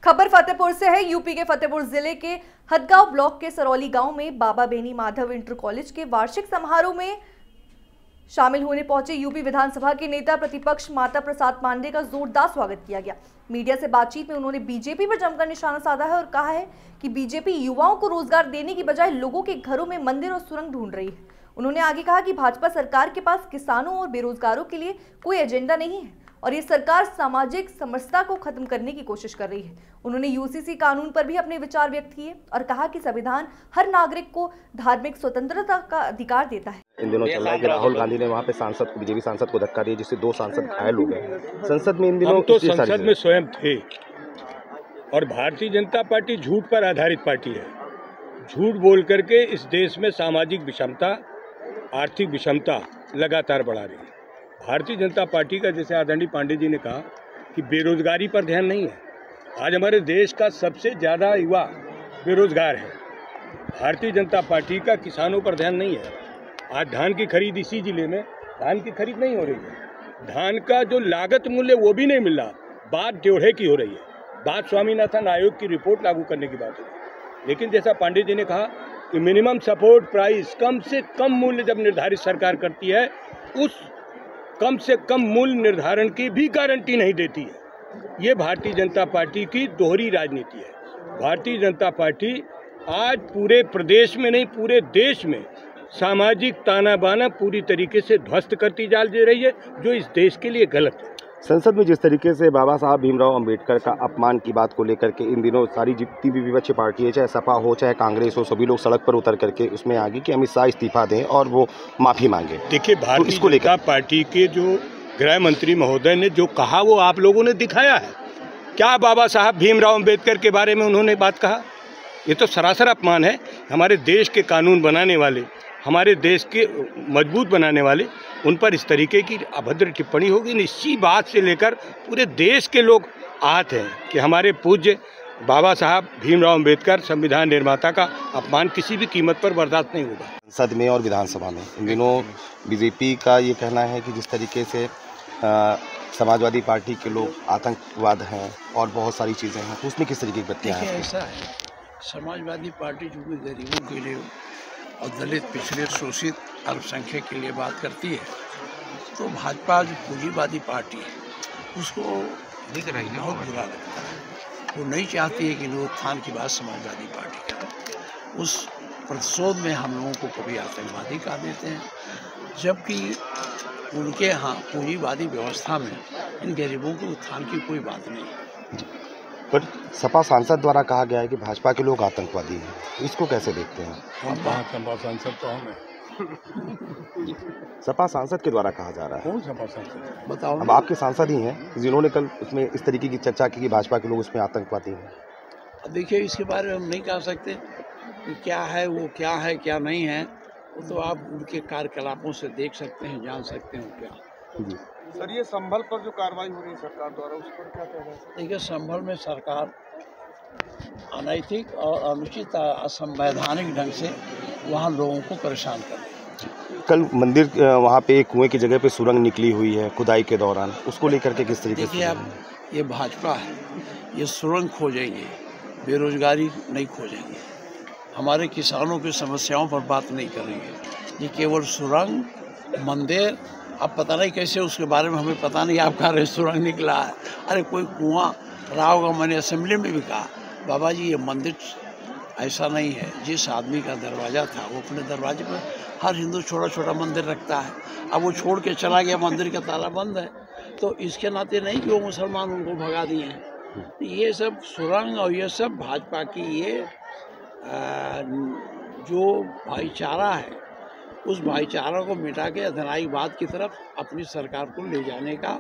खबर फतेहपुर से है। यूपी के फतेहपुर जिले के हदगांव ब्लॉक के सरौली गांव में बाबा बेनी माधव इंटर कॉलेज के वार्षिक समारोह में शामिल होने पहुंचे यूपी विधानसभा के नेता प्रतिपक्ष माता प्रसाद पांडे का जोरदार स्वागत किया गया। मीडिया से बातचीत में उन्होंने बीजेपी पर जमकर निशाना साधा है और कहा है कि बीजेपी युवाओं को रोजगार देने की बजाय लोगों के घरों में मंदिर और सुरंग ढूंढ रही है। उन्होंने आगे कहा कि भाजपा सरकार के पास किसानों और बेरोजगारों के लिए कोई एजेंडा नहीं है और ये सरकार सामाजिक समरसता को खत्म करने की कोशिश कर रही है। उन्होंने यूसीसी कानून पर भी अपने विचार व्यक्त किए और कहा कि संविधान हर नागरिक को धार्मिक स्वतंत्रता का अधिकार देता है। इन दिनों चल रहा है कि राहुल गांधी ने वहां पे सांसद को, बीजेपी सांसद को धक्का दिया, जिससे 2 सांसद घायल हो गए। संसद में इन दिनों हम तो संसद में स्वयं थे और भारतीय जनता पार्टी झूठ पर आधारित पार्टी है। झूठ बोल करके इस देश में सामाजिक विषमता, आर्थिक विषमता लगातार बढ़ा रही है। भारतीय जनता पार्टी का, जैसे आदरणीय पांडे जी ने कहा, कि बेरोजगारी पर ध्यान नहीं है। आज हमारे देश का सबसे ज़्यादा युवा बेरोजगार है। भारतीय जनता पार्टी का किसानों पर ध्यान नहीं है। आज धान की खरीद, इसी जिले में धान की खरीद नहीं हो रही है। धान का जो लागत मूल्य वो भी नहीं मिल रहा। बात ड्योढ़े की हो रही है। बात स्वामीनाथन आयोग की रिपोर्ट लागू करने की बात है। लेकिन जैसा पांडे जी ने कहा कि मिनिमम सपोर्ट प्राइस, कम से कम मूल्य जब निर्धारित सरकार करती है, उस कम से कम मूल्य निर्धारण की भी गारंटी नहीं देती है। ये भारतीय जनता पार्टी की दोहरी राजनीति है। भारतीय जनता पार्टी आज पूरे प्रदेश में नहीं, पूरे देश में सामाजिक ताना बाना पूरी तरीके से ध्वस्त करती जा रही है, जो इस देश के लिए गलत है। संसद में जिस तरीके से बाबा साहब भीमराव अंबेडकर का अपमान की बात को लेकर के इन दिनों सारी जितनी भी विपक्षी पार्टी है, चाहे सपा हो चाहे कांग्रेस हो, सभी लोग सड़क पर उतर करके उसमें आगे कि अमित शाह इस्तीफा दें और वो माफी मांगे। देखिए, भारतीय जनता पार्टी के जो गृह मंत्री महोदय ने जो कहा वो आप लोगों ने दिखाया है। क्या बाबा साहब भीमराव अंबेडकर के बारे में उन्होंने बात कहा? ये तो सरासर अपमान है। हमारे देश के कानून बनाने वाले, हमारे देश के मजबूत बनाने वाले, उन पर इस तरीके की अभद्र टिप्पणी होगी। इसी बात से लेकर पूरे देश के लोग आहत हैं कि हमारे पूज्य बाबा साहब भीमराव अंबेडकर संविधान निर्माता का अपमान किसी भी कीमत पर बर्दाश्त नहीं होगा। संसद में और विधानसभा में इन दिनों बीजेपी का ये कहना है कि जिस तरीके से समाजवादी पार्टी के लोग आतंकवाद हैं और बहुत सारी चीज़ें हैं, तो उसमें किस तरीके की बत्तियाँ हैं? ऐसा है, समाजवादी पार्टी जो भी गरीबों के लिए और दलित, पिछड़े, शोषित, अल्पसंख्यक के लिए बात करती है, तो भाजपा जो पूंजीवादी पार्टी है उसको दिख रही है, बहुत बुरा लगता है। वो नहीं चाहती है कि लोग उत्थान की बात समाजवादी पार्टी करें। उस प्रतिशोध में हम लोगों को कभी आतंकवादी कह देते हैं, जबकि उनके यहाँ पूंजीवादी व्यवस्था में इन गरीबों के उत्थान की कोई बात नहीं है। पर सपा सांसद द्वारा कहा गया है कि भाजपा के लोग आतंकवादी हैं, इसको कैसे देखते हैं? सपा सांसद तो हमें सपा सांसद के द्वारा कहा जा रहा है। कौन सपा सांसद बताओ। अब आपके सांसद ही हैं जिन्होंने कल उसमें इस तरीके की चर्चा की कि भाजपा के लोग उसमें आतंकवादी हैं। देखिए, इसके बारे में हम नहीं कह सकते कि क्या है, वो क्या है क्या नहीं है। वो तो आप उनके कार्यकलापों से देख सकते हैं, जान सकते हैं क्या। जी सर, ये संभल पर जो कार्रवाई हो रही है सरकार द्वारा, उस पर क्या कह रहे हैं? देखिए, संभल में सरकार अनैतिक और अनुचित, असंवैधानिक ढंग से वहाँ लोगों को परेशान कर रही है। कल मंदिर वहाँ पे एक कुएं की जगह पे सुरंग निकली हुई है खुदाई के दौरान, उसको लेकर के किस तरीके से? देखिए, अब ये भाजपा है, ये सुरंग खोजेंगे, बेरोजगारी नहीं खोजेंगे, हमारे किसानों की समस्याओं पर बात नहीं करेंगे। ये केवल सुरंग, मंदिर, अब पता नहीं कैसे, उसके बारे में हमें पता नहीं। आप कह रहे सुरंग निकला है, अरे कोई कुआं रहा होगा। मैंने असेंबली में भी कहा, बाबा जी ये मंदिर ऐसा नहीं है। जिस आदमी का दरवाज़ा था, वो अपने दरवाजे पर, हर हिंदू छोटा छोटा मंदिर रखता है, अब वो छोड़ के चला गया, मंदिर का ताला बंद है, तो इसके नाते नहीं कि वो मुसलमान उनको भगा दिए हैं। ये सब सुरंग और ये सब भाजपा की ये जो भाईचारा है, उस भाईचारा को मिटा के अधनाईवाद की तरफ अपनी सरकार को ले जाने का